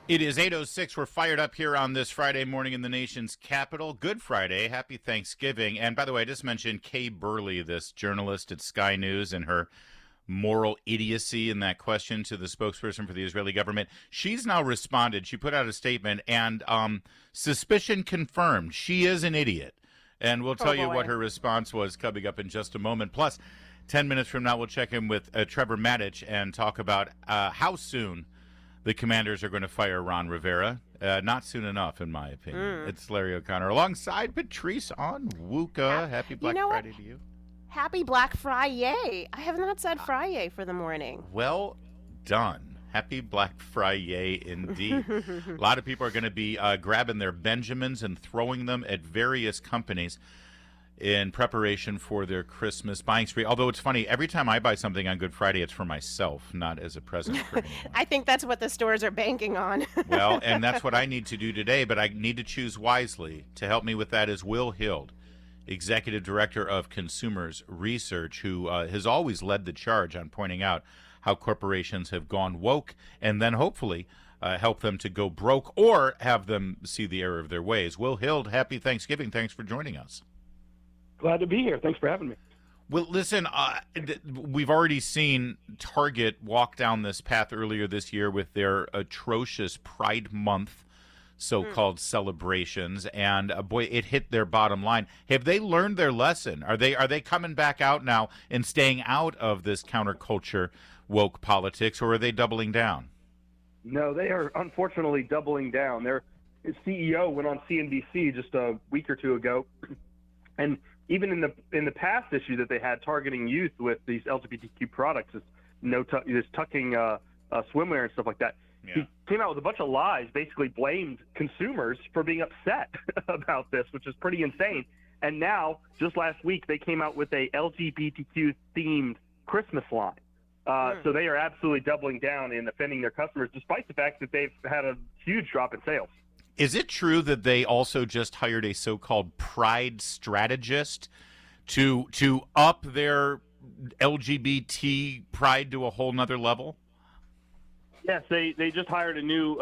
It is 8:06. We're fired up here on this Friday morning in the nation's capital. Good Friday. Happy Thanksgiving. And by the way, I just mentioned Kay Burley, this journalist at Sky News, and her moral idiocy in that question to the spokesperson for the Israeli government. She's now responded. She put out a statement, and suspicion confirmed. She is an idiot. And we'll tell you what her response was coming up in just a moment. Plus, 10 minutes from now, we'll check in with Trevor Matich and talk about how soon the Commanders are going to fire Ron Rivera. Not soon enough, in my opinion. It's Larry O'Connor alongside Patrice on Wuka. Happy Black Friday to you. Happy Black Friday. I have not said Friday for the morning. Well done. Happy Black Friday indeed. A lot of people are going to be grabbing their Benjamins and throwing them at various companies in preparation for their Christmas buying spree. Although it's funny, every time I buy something on Good Friday, it's for myself, not as a present for anyone. I think that's what the stores are banking on. Well, and that's what I need to do today, but I need to choose wisely. To help me with that is Will Hild, Executive Director of Consumers Research, who has always led the charge on pointing out how corporations have gone woke and then hopefully help them to go broke or have them see the error of their ways. Will Hild, happy Thanksgiving. Thanks for joining us. Glad to be here. Thanks for having me. Well, listen, we've already seen Target walk down this path earlier this year with their atrocious Pride Month so-called celebrations, and boy, it hit their bottom line. Have they learned their lesson? Are they coming back out now and staying out of this counterculture woke politics, or are they doubling down? No, they are unfortunately doubling down. Their CEO went on CNBC just a week or two ago, and even in the past issue that they had targeting youth with these LGBTQ products, this tucking swimwear and stuff like that, he came out with a bunch of lies, basically blamed consumers for being upset about this, which is pretty insane. And now, just last week, they came out with a LGBTQ-themed Christmas line. So they are absolutely doubling down in offending their customers, despite the fact that they've had a huge drop in sales. Is it true that they also just hired a so-called pride strategist to up their LGBT pride to a whole nother level? Yes, they just hired a new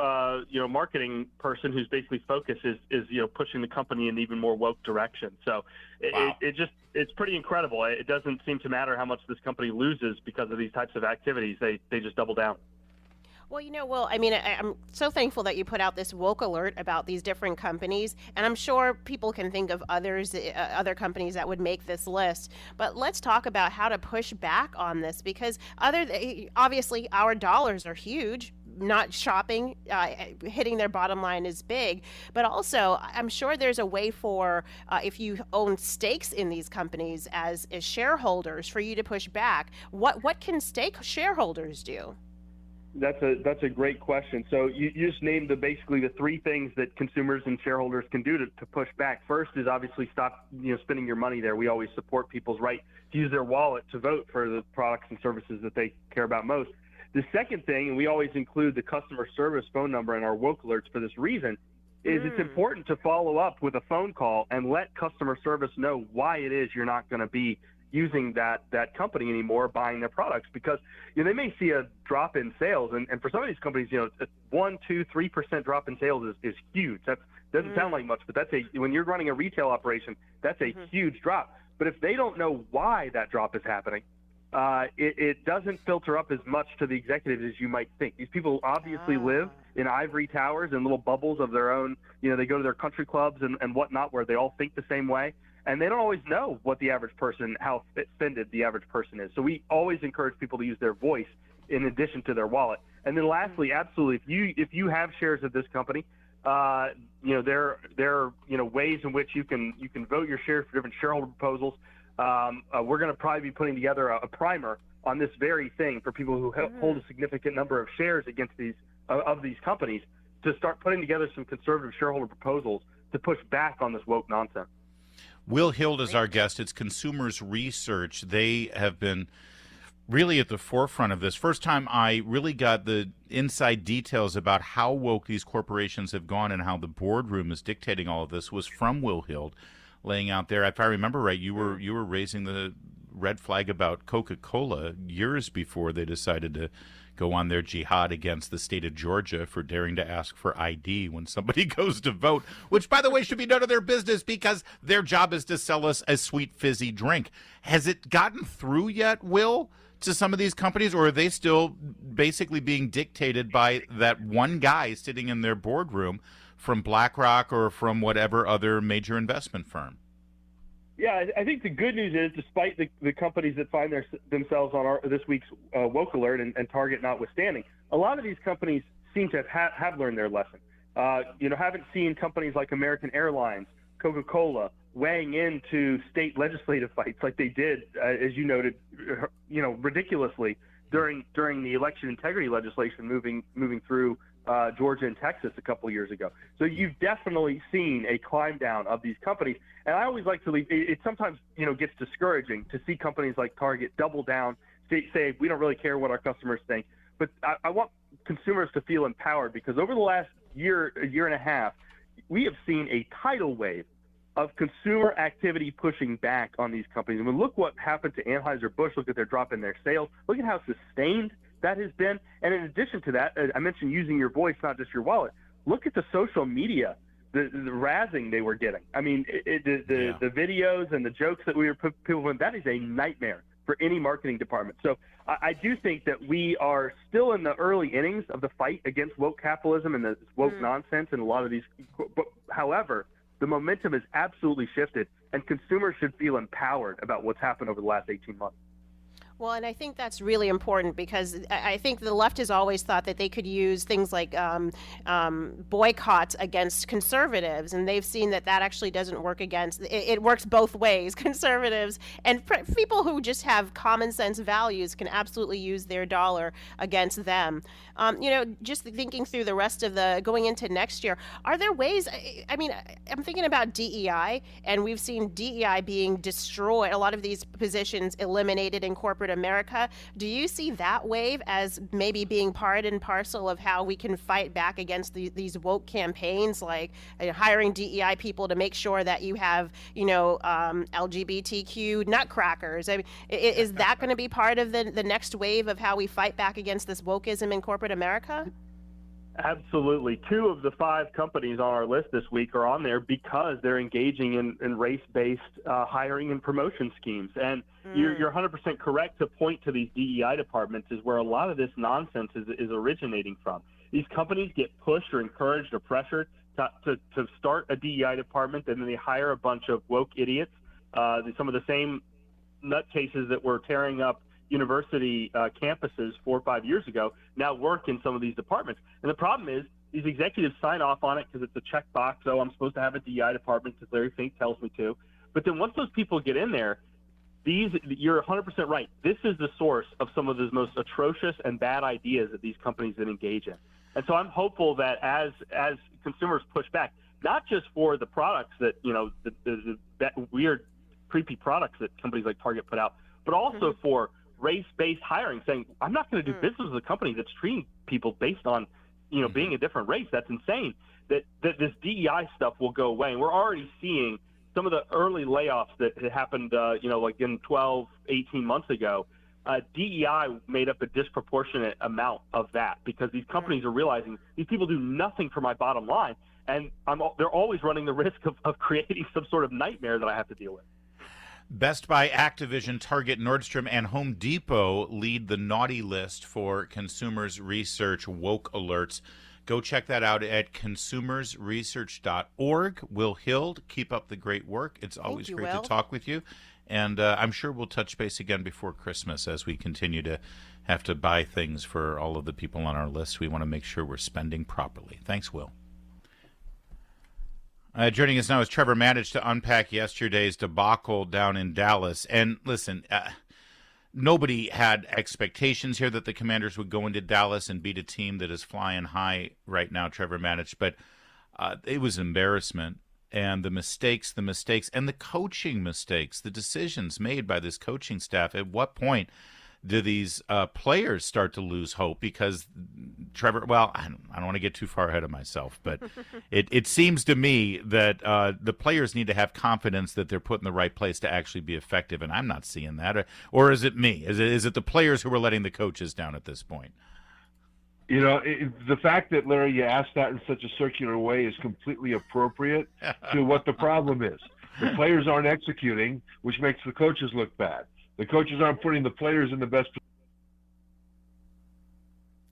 marketing person whose basically focus is pushing the company in an even more woke direction. So it's pretty incredible. It doesn't seem to matter how much this company loses because of these types of activities. They just double down. Well, Will, I mean, I'm so thankful that you put out this woke alert about these different companies, and I'm sure people can think of other companies that would make this list. But let's talk about how to push back on this, because obviously our dollars are huge. Not shopping, hitting their bottom line is big, but also I'm sure there's a way for if you own stakes in these companies as shareholders for you to push back. What can stake shareholders do? That's a great question. So you just named basically the three things that consumers and shareholders can do to push back. First is obviously stop spending your money there. We always support people's right to use their wallet to vote for the products and services that they care about most. The second thing, and we always include the customer service phone number in our woke alerts for this reason, is it's important to follow up with a phone call and let customer service know why it is you're not going to be using that company anymore, buying their products, because they may see a drop in sales, and for some of these companies, 1%, 2%, 3% drop in sales is huge. That doesn't sound like much, but when you're running a retail operation, that's a huge drop. But if they don't know why that drop is happening, it doesn't filter up as much to the executives as you might think. These people obviously live in ivory towers and little bubbles of their own. They go to their country clubs and whatnot, where they all think the same way. And they don't always know what the average person, how offended the average person is. So we always encourage people to use their voice in addition to their wallet. And then lastly, absolutely, if you have shares of this company, there are ways in which you can vote your shares for different shareholder proposals. We're going to probably be putting together a primer on this very thing for people who hold a significant number of shares against these companies, to start putting together some conservative shareholder proposals to push back on this woke nonsense. Will Hild is our guest. It's Consumers Research. They have been really at the forefront of this. First time I really got the inside details about how woke these corporations have gone and how the boardroom is dictating all of this was from Will Hild, laying out there. If I remember right, you were raising the red flag about Coca-Cola years before they decided to go on their jihad against the state of Georgia for daring to ask for ID when somebody goes to vote, which, by the way, should be none of their business because their job is to sell us a sweet, fizzy drink. Has it gotten through yet, Will, to some of these companies, or are they still basically being dictated by that one guy sitting in their boardroom from BlackRock or from whatever other major investment firm? Yeah, I think the good news is, despite the companies that find themselves on this week's woke alert and Target notwithstanding, a lot of these companies seem to have learned their lesson. Haven't seen companies like American Airlines, Coca-Cola weighing into state legislative fights like they did, as you noted, ridiculously during the election integrity legislation moving through Georgia and Texas a couple of years ago. So you've definitely seen a climb down of these companies. And I always like to leave. It sometimes gets discouraging to see companies like Target double down, say we don't really care what our customers think. But I want consumers to feel empowered because over the last year and a half, we have seen a tidal wave of consumer activity pushing back on these companies. I mean, look what happened to Anheuser-Busch. Look at their drop in their sales. Look at how sustained that has been. And in addition to that, I mentioned using your voice, not just your wallet. Look at the social media, the razzing they were getting. I mean, the videos and the jokes that we were people in, that is a nightmare for any marketing department. So I do think that we are still in the early innings of the fight against woke capitalism and this woke nonsense and a lot of these. But, however, the momentum has absolutely shifted, and consumers should feel empowered about what's happened over the last 18 months. Well, and I think that's really important because I think the left has always thought that they could use things like boycotts against conservatives, and they've seen that actually doesn't work against. It works both ways. Conservatives and people who just have common sense values can absolutely use their dollar against them. Just thinking through the rest of going into next year, are there ways? I mean, I'm thinking about DEI, and we've seen DEI being destroyed. A lot of these positions eliminated in corporate America. Do you see that wave as maybe being part and parcel of how we can fight back against these woke campaigns, like hiring DEI people to make sure that you have, LGBTQ nutcrackers? I mean, is that going to be part of the next wave of how we fight back against this wokeism in corporate America? Absolutely. 2 of the 5 companies on our list this week are on there because they're engaging in race-based hiring and promotion schemes. And you're 100% correct to point to these DEI departments is where a lot of this nonsense is originating from. These companies get pushed or encouraged or pressured to start a DEI department, and then they hire a bunch of woke idiots, some of the same nutcases that were tearing up university campuses 4 or 5 years ago now work in some of these departments. And the problem is these executives sign off on it because it's a checkbox. Oh, I'm supposed to have a DEI department because Larry Fink tells me to. But then once those people get in there, you're 100% right. This is the source of some of the most atrocious and bad ideas that these companies that engage in. And so I'm hopeful that as consumers push back, not just for the products that, the weird, creepy products that companies like Target put out, but also for race-based hiring, saying, I'm not going to do business with a company that's treating people based on, being a different race. That's insane. That this DEI stuff will go away. And we're already seeing some of the early layoffs that had happened, like in 12, 18 months ago. DEI made up a disproportionate amount of that because these companies are realizing these people do nothing for my bottom line. And they're always running the risk of creating some sort of nightmare that I have to deal with. Best Buy, Activision, Target, Nordstrom, and Home Depot lead the naughty list for Consumers Research woke alerts. Go check that out at consumersresearch.org. Will Hild, keep up the great work. It's always great to talk with you. And I'm sure we'll touch base again before Christmas as we continue to have to buy things for all of the people on our list. We want to make sure we're spending properly. Thanks, Will. Joining us now is Trevor Matich to unpack yesterday's debacle down in Dallas. And listen, nobody had expectations here that the Commanders would go into Dallas and beat a team that is flying high right now, Trevor Matich. But it was embarrassment. And the mistakes, and the coaching mistakes, the decisions made by this coaching staff. At what point do these players start to lose hope? Because Trevor, well, I don't want to get too far ahead of myself, but it seems to me that the players need to have confidence that they're put in the right place to actually be effective, and I'm not seeing that. Or is it me? Is it the players who are letting the coaches down at this point? The fact that, Larry, you asked that in such a circular way is completely appropriate to what the problem is. The players aren't executing, which makes the coaches look bad. The coaches aren't putting the players in the best position.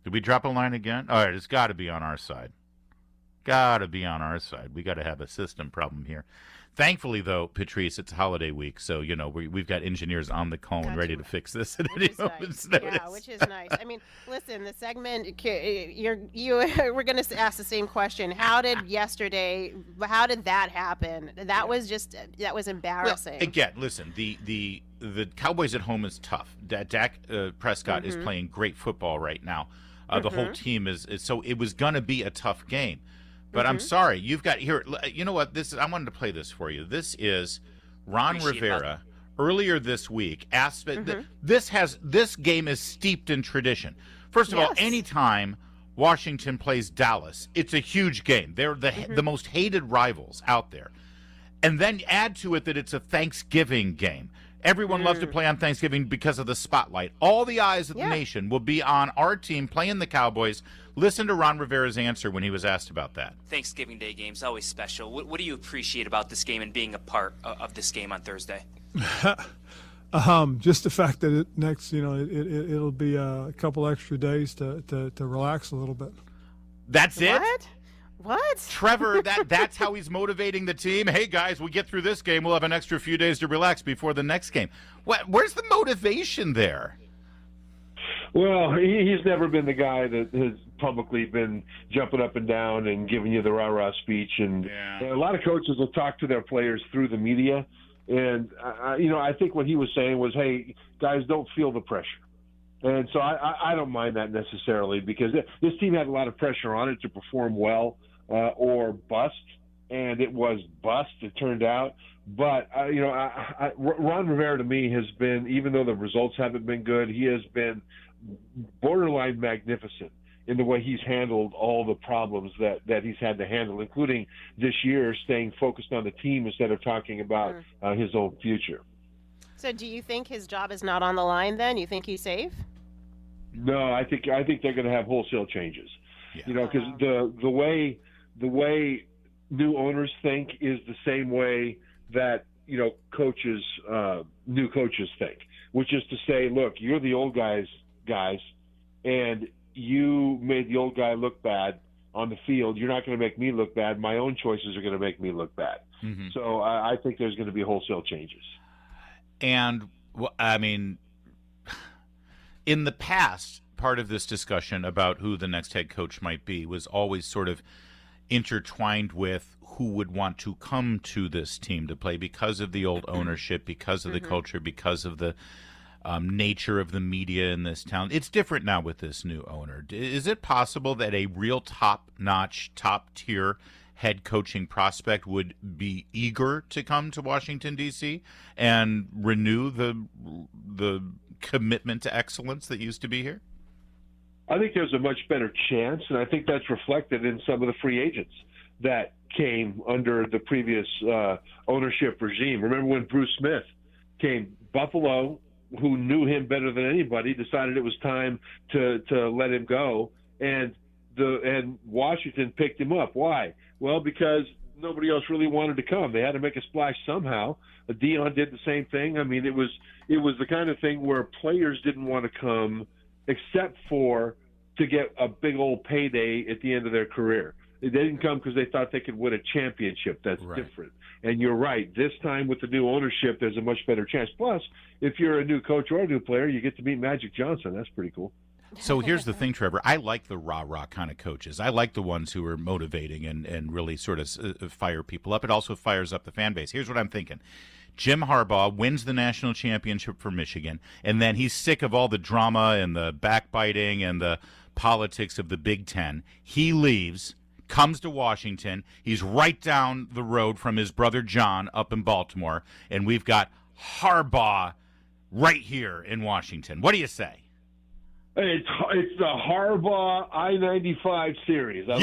Did we drop a line again? All right, it's got to be on our side. Got to be on our side. We got to have a system problem here. Thankfully, though, Patrice, it's holiday week, so we've got engineers on the cone ready to fix this at any moment's notice. Yeah, which is nice. I mean, listen, the segment we're going to ask the same question. How did that happen? That was embarrassing. Well, again, listen, the Cowboys at home is tough. Dak Prescott is playing great football right now. The whole team is so it was going to be a tough game. But I'm sorry, you've got here. You know what? I wanted to play this for you. This is Ron Rivera earlier this week asked. This game is steeped in tradition. First of all, anytime Washington plays Dallas, it's a huge game. They're the most hated rivals out there. And then add to it that it's a Thanksgiving game. Everyone loves to play on Thanksgiving because of the spotlight. All the eyes of the nation will be on our team playing the Cowboys. Listen to Ron Rivera's answer when he was asked about that. Thanksgiving Day game's always special. What do you appreciate about this game and being a part of this game on Thursday? Just the fact that it'll be a couple extra days to relax a little bit. That's it? What? Trevor, that's how he's motivating the team. Hey, guys, we get through this game. We'll have an extra few days to relax before the next game. Where's the motivation there? Well, he's never been the guy that has publicly been jumping up and down and giving you the rah-rah speech. And a lot of coaches will talk to their players through the media. And, I think what he was saying was, hey, guys, don't feel the pressure. And so I don't mind that necessarily because this team had a lot of pressure on it to perform well or bust, and it was bust, it turned out. But, Ron Rivera to me has been, even though the results haven't been good, he has been borderline magnificent in the way he's handled all the problems that he's had to handle, including this year staying focused on the team instead of talking about his own future. So do you think his job is not on the line then? You think he's safe? No, I think they're going to have wholesale changes. Because the way new owners think is the same way that new coaches think, which is to say, look, you're the old guys, and you made the old guy look bad on the field. You're not going to make me look bad. My own choices are going to make me look bad. Mm-hmm. So I think there's going to be wholesale changes. And I mean, in the past, part of this discussion about who the next head coach might be was always sort of intertwined with who would want to come to this team to play because of the old ownership, because of the culture, because of the nature of the media in this town. It's different now with this new owner. Is it possible that a real top-notch, top-tier head coaching prospect would be eager to come to Washington, D.C. and renew the commitment to excellence that used to be here? I think there's a much better chance, and I think that's reflected in some of the free agents that came under the previous ownership regime. Remember when Bruce Smith came? Buffalo, who knew him better than anybody, decided it was time to let him go, and Washington picked him up. Why? Well, because nobody else really wanted to come. They had to make a splash somehow. Dion did the same thing. I mean, it was the kind of thing where players didn't want to come except for to get a big old payday at the end of their career. They didn't come because they thought they could win a championship. That's different. And you're right. This time with the new ownership, there's a much better chance. Plus, if you're a new coach or a new player, you get to meet Magic Johnson. That's pretty cool. So here's the thing, Trevor. I like the rah-rah kind of coaches. I like the ones who are motivating and really sort of fire people up. It also fires up the fan base. Here's what I'm thinking. Jim Harbaugh wins the national championship for Michigan, and then he's sick of all the drama and the backbiting and the politics of the Big Ten. He leaves, comes to Washington. He's right down the road from his brother John up in Baltimore, and we've got Harbaugh right here in Washington. What do you say? It's the Harbaugh I-95 series. I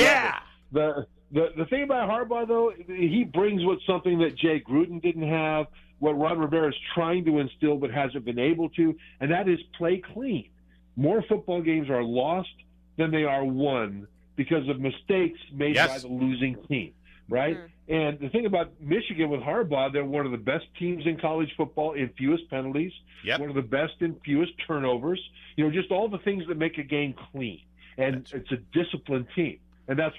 love it. The thing about Harbaugh, though, he brings with something that Jay Gruden didn't have, what Ron Rivera is trying to instill but hasn't been able to, and that is play clean. More football games are lost than they are won because of mistakes made by the losing team, right? Mm-hmm. And the thing about Michigan with Harbaugh, they're one of the best teams in college football in fewest penalties, one of the best in fewest turnovers, just all the things that make a game clean. And it's a disciplined team. And that's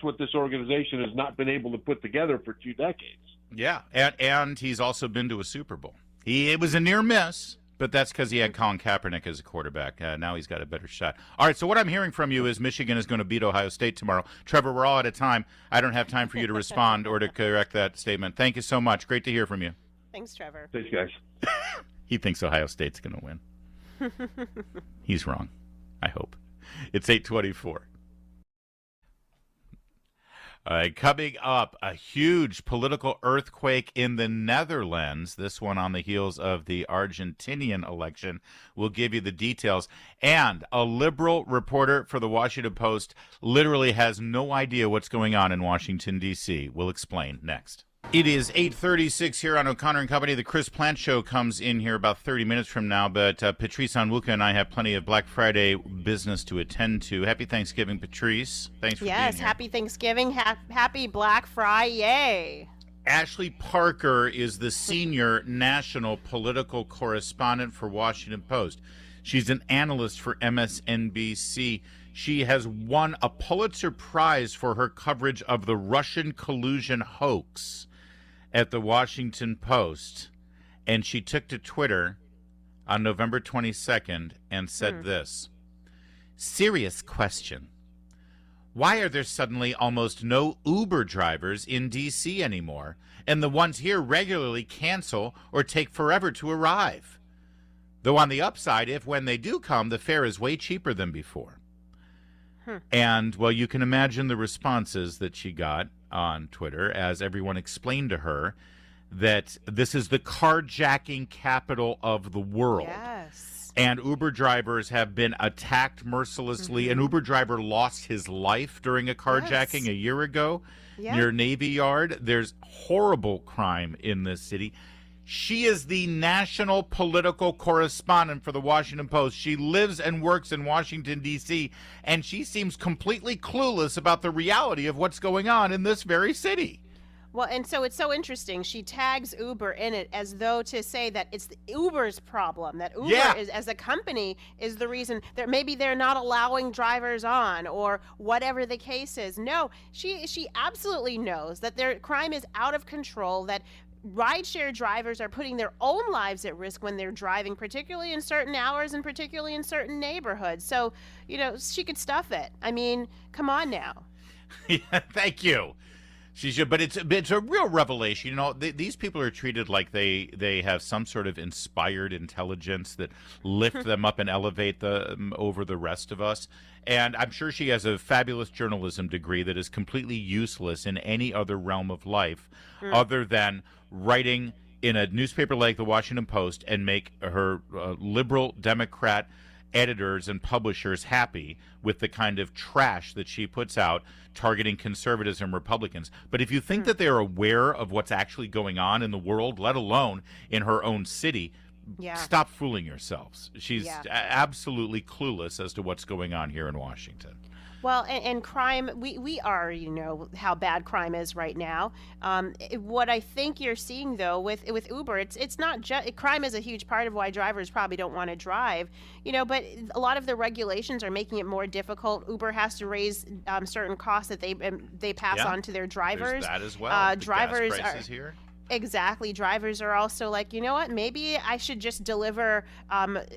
what this organization has not been able to put together for 2 decades. Yeah, and he's also been to a Super Bowl. It was a near miss, but that's because he had Colin Kaepernick as a quarterback. Now he's got a better shot. All right, so what I'm hearing from you is Michigan is going to beat Ohio State tomorrow. Trevor, we're all out of time. I don't have time for you to respond or to correct that statement. Thank you so much. Great to hear from you. Thanks, Trevor. Thanks, guys. He thinks Ohio State's going to win. He's wrong, I hope. It's 8:24. Coming up, a huge political earthquake in the Netherlands, this one on the heels of the Argentinian election. We'll give you the details. And a liberal reporter for the Washington Post literally has no idea what's going on in Washington, D.C. We'll explain next. It is 8:36 here on O'Connor and Company. The Chris Plant Show comes in here about 30 minutes from now, but Patrice Onwuka and I have plenty of Black Friday business to attend to. Happy Thanksgiving, Patrice. Thanks for being here. Yes, happy Thanksgiving. Happy Black Friday. Ashley Parker is the senior national political correspondent for Washington Post. She's an analyst for MSNBC. She has won a Pulitzer Prize for her coverage of the Russian collusion hoax at the Washington Post, and she took to Twitter on November 22nd and said this: serious question. Why are there suddenly almost no Uber drivers in D.C. anymore, and the ones here regularly cancel or take forever to arrive? Though on the upside, if when they do come, the fare is way cheaper than before. And, well, you can imagine the responses that she got on Twitter as everyone explained to her that this is the carjacking capital of the world. Yes. And Uber drivers have been attacked mercilessly. An Uber driver lost his life during a carjacking a year ago near Navy Yard. There's horrible crime in this city. She is the national political correspondent for the Washington Post. She lives and works in Washington, D.C., and she seems completely clueless about the reality of what's going on in this very city. Well, and so it's so interesting. She tags Uber in it as though to say that it's the Uber's problem, that Uber is, as a company, is the reason that maybe they're not allowing drivers on or whatever the case is. No, she absolutely knows that their crime is out of control, that rideshare drivers are putting their own lives at risk when they're driving, particularly in certain hours and particularly in certain neighborhoods. So, she could stuff it. I mean, come on now. Yeah, thank you. She should, but it's a real revelation. These people are treated like they have some sort of inspired intelligence that lift them up and elevate them over the rest of us. And I'm sure she has a fabulous journalism degree that is completely useless in any other realm of life other than writing in a newspaper like the Washington Post and make her liberal Democrat editors and publishers happy with the kind of trash that she puts out targeting conservatives and Republicans. But if you think that they're aware of what's actually going on in the world, let alone in her own city, stop fooling yourselves. She's absolutely clueless as to what's going on here in Washington. Well, and crime, we are, how bad crime is right now. What I think you're seeing, though, with Uber, it's not just, crime is a huge part of why drivers probably don't want to drive, but a lot of the regulations are making it more difficult. Uber has to raise certain costs that they pass on to their drivers. There's that as well. Drivers gas prices here. Exactly. Drivers are also like, you know what, maybe I should just deliver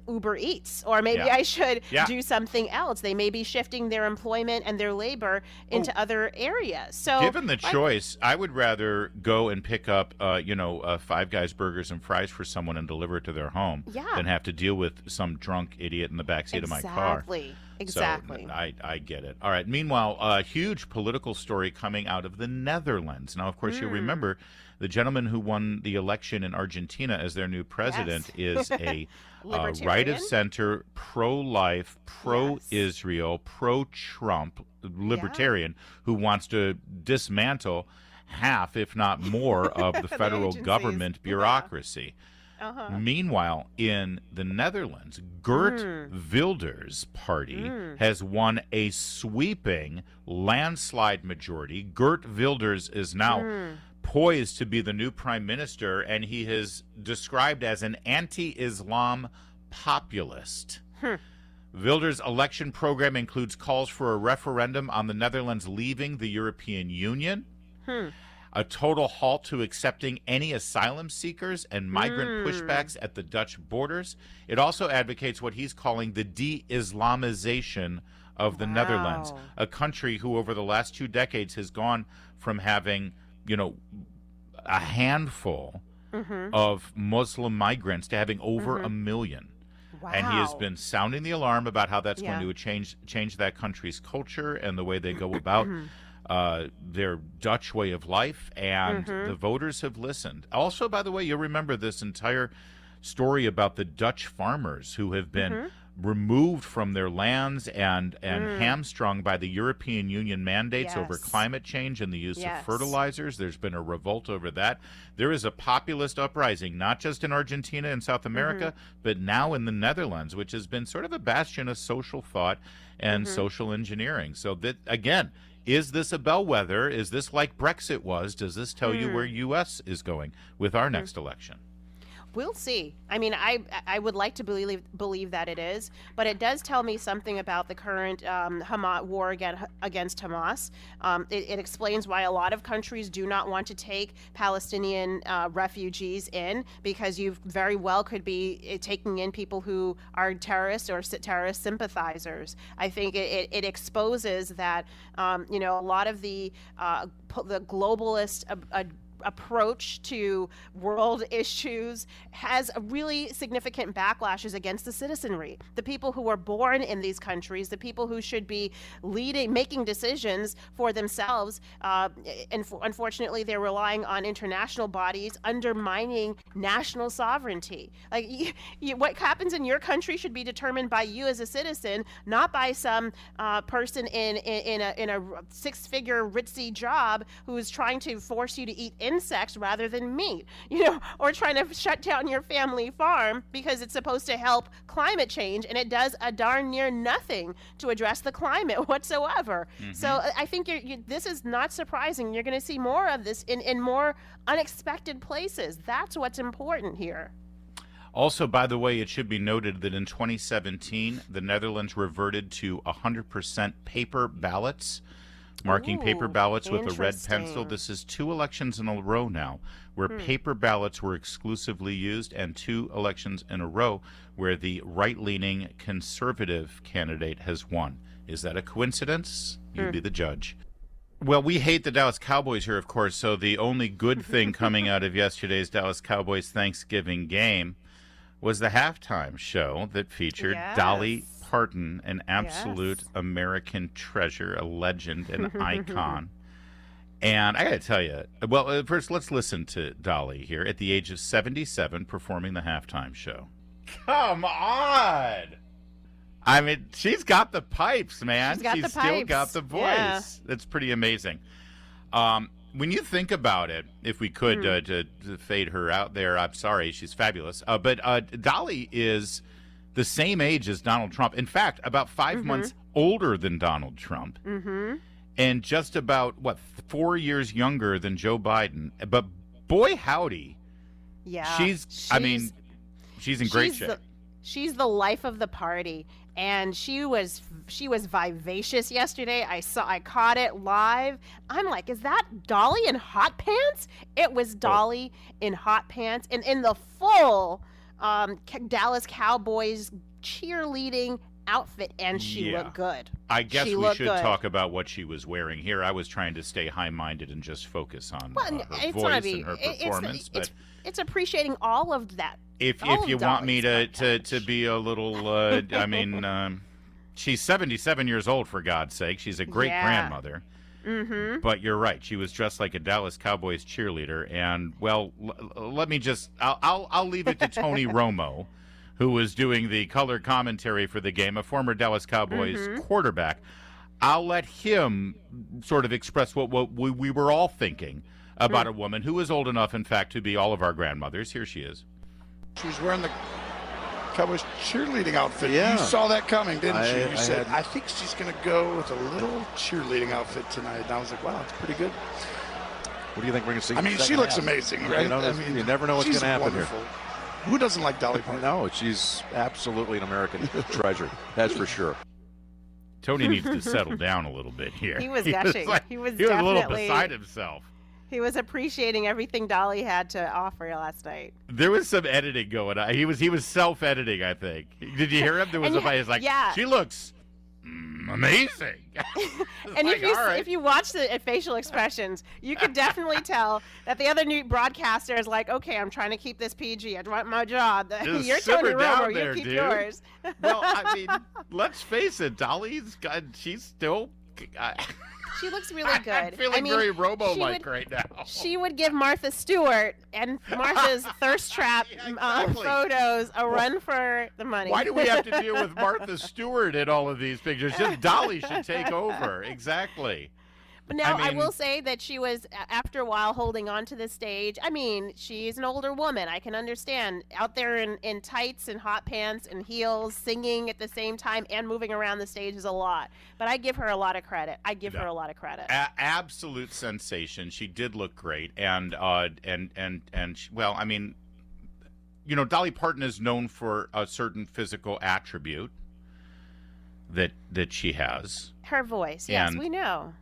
Uber Eats, or maybe I should do something else. They may be shifting their employment and their labor into other areas. So given the choice, I would rather go and pick up, Five Guys burgers and fries for someone and deliver it to their home than have to deal with some drunk idiot in the backseat of my car. Exactly. So I get it. All right. Meanwhile, a huge political story coming out of the Netherlands. Now, of course, you'll remember the gentleman who won the election in Argentina as their new president is a right of center, pro-life, pro-Israel, pro-Trump libertarian who wants to dismantle half, if not more, of the federal government bureaucracy. Meanwhile, in the Netherlands, Geert Wilders' party has won a sweeping landslide majority. Geert Wilders is now poised to be the new prime minister, and he is described as an anti-Islam populist. Wilders' election program includes calls for a referendum on the Netherlands leaving the European Union, a total halt to accepting any asylum seekers and migrant pushbacks at the Dutch borders. It also advocates what he's calling the de-Islamization of the Netherlands, a country who over the last 2 decades has gone from having, a handful of Muslim migrants to having over a million. Wow. And he has been sounding the alarm about how that's going to change that country's culture and the way they go about their Dutch way of life, and the voters have listened. Also, by the way, you'll remember this entire story about the Dutch farmers who have been removed from their lands and hamstrung by the European Union mandates over climate change and the use of fertilizers. There's been a revolt over that. There is a populist uprising, not just in Argentina and South America, but now in the Netherlands, which has been sort of a bastion of social thought and social engineering. So that, again, is this a bellwether? Is this like Brexit was? Does this tell you where U.S. is going with our next election? We'll see. I mean, I would like to believe that it is, but it does tell me something about the current Hamas war against Hamas. It explains why a lot of countries do not want to take Palestinian refugees in, because you very well could be taking in people who are terrorists or terrorist sympathizers. I think it exposes that a lot of the globalist approach to world issues has a really significant backlashes against the citizenry, the people who are born in these countries, the people who should be making decisions for themselves. And unfortunately, they're relying on international bodies undermining national sovereignty. Like what happens in your country should be determined by you as a citizen, not by some person in a six-figure ritzy job who is trying to force you to eat insects rather than meat, or trying to shut down your family farm because it's supposed to help climate change, and it does a darn near nothing to address the climate whatsoever. So I think this is not surprising. You're going to see more of this in more unexpected places. That's what's important here. Also, by the way, it should be noted that in 2017, the Netherlands reverted to 100% paper ballots, marking paper ballots with a red pencil. This is 2 elections in a row now where paper ballots were exclusively used, and 2 elections in a row where the right-leaning conservative candidate has won. Is that a coincidence? You be the judge. Well, we hate the Dallas Cowboys here, of course, so the only good thing coming out of yesterday's Dallas Cowboys Thanksgiving game was the halftime show that featured Dolly Parton, an absolute American treasure, a legend, an icon. And I got to tell you, well, first let's listen to Dolly here at the age of 77 performing the halftime show. Come on! I mean, she's got the pipes, man. She's still got the voice. Yeah. That's pretty amazing. When you think about it, if we could to fade her out there, I'm sorry, she's fabulous. But Dolly is the same age as Donald Trump. In fact, about 5 months older than Donald Trump. And just about, 4 years younger than Joe Biden. But boy, howdy. Yeah. She's in great shape. She's the life of the party. And she was vivacious yesterday. I caught it live. I'm like, is that Dolly in hot pants? It was Dolly in hot pants and in the full Dallas Cowboys cheerleading outfit, and she looked good. I guess we should talk about what she was wearing here. I was trying to stay high-minded and just focus on her voice and her performance. It's appreciating all of that. If you want me to be a little, she's 77 years old, for God's sake. She's a great grandmother. But you're right. She was dressed like a Dallas Cowboys cheerleader. And, well, let me just – I'll leave it to Tony Romo, who was doing the color commentary for the game, a former Dallas Cowboys quarterback. I'll let him sort of express what we were all thinking about a woman who is old enough, in fact, to be all of our grandmothers. Here she is. She was wearing the Cowboys cheerleading outfit. Yeah. You saw that coming, didn't you? You said, had... I think she's going to go with a little cheerleading outfit tonight. And I was like, wow, it's pretty good. What do you think we're going to see? I mean, she looks amazing, right? You never know what's going to happen wonderful. here. Who doesn't like Dolly Parton? No, she's absolutely an American treasure. That's for sure. Tony needs to settle down a little bit here. He was gushing. He was a definitely little beside himself. He was appreciating everything Dolly had to offer last night. There was some editing going on. He was self-editing, I think. Did you hear him? There was somebody who's like, yeah. She looks amazing. And like, if you watch the facial expressions, you could definitely tell that the other new broadcaster is like, okay, I'm trying to keep this PG. I want my job. You're Tony Romo. You keep yours. Well, I mean, let's face it. She's still... She looks really good. I'm feeling very Robo-like right now. She would give Martha Stewart and Martha's thirst trap photos a run for the money. Why do we have to deal with Martha Stewart in all of these pictures? Just Dolly should take over. Exactly. But now I will say that she was, after a while, holding on to the stage. I mean, she's an older woman. I can understand. Out there in tights and hot pants and heels, singing at the same time and moving around the stage is a lot. But I give her a lot of credit. Her a lot of credit. Absolute sensation. She did look great. And well, I mean, you know, Dolly Parton is known for a certain physical attribute that she has. Her voice, yes, we know.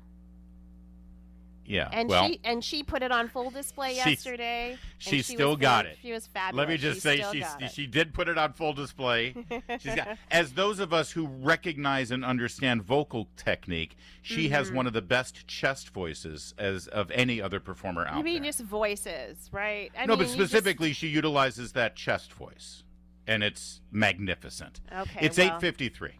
Yeah, and she put it on full display yesterday. She still got it. She was fabulous. Let me just say, she did put it on full display. As those of us who recognize and understand vocal technique, she has one of the best chest voices of any other performer out there. You mean just voices, right? But specifically, she utilizes that chest voice, and it's magnificent. Okay, it's 8:53.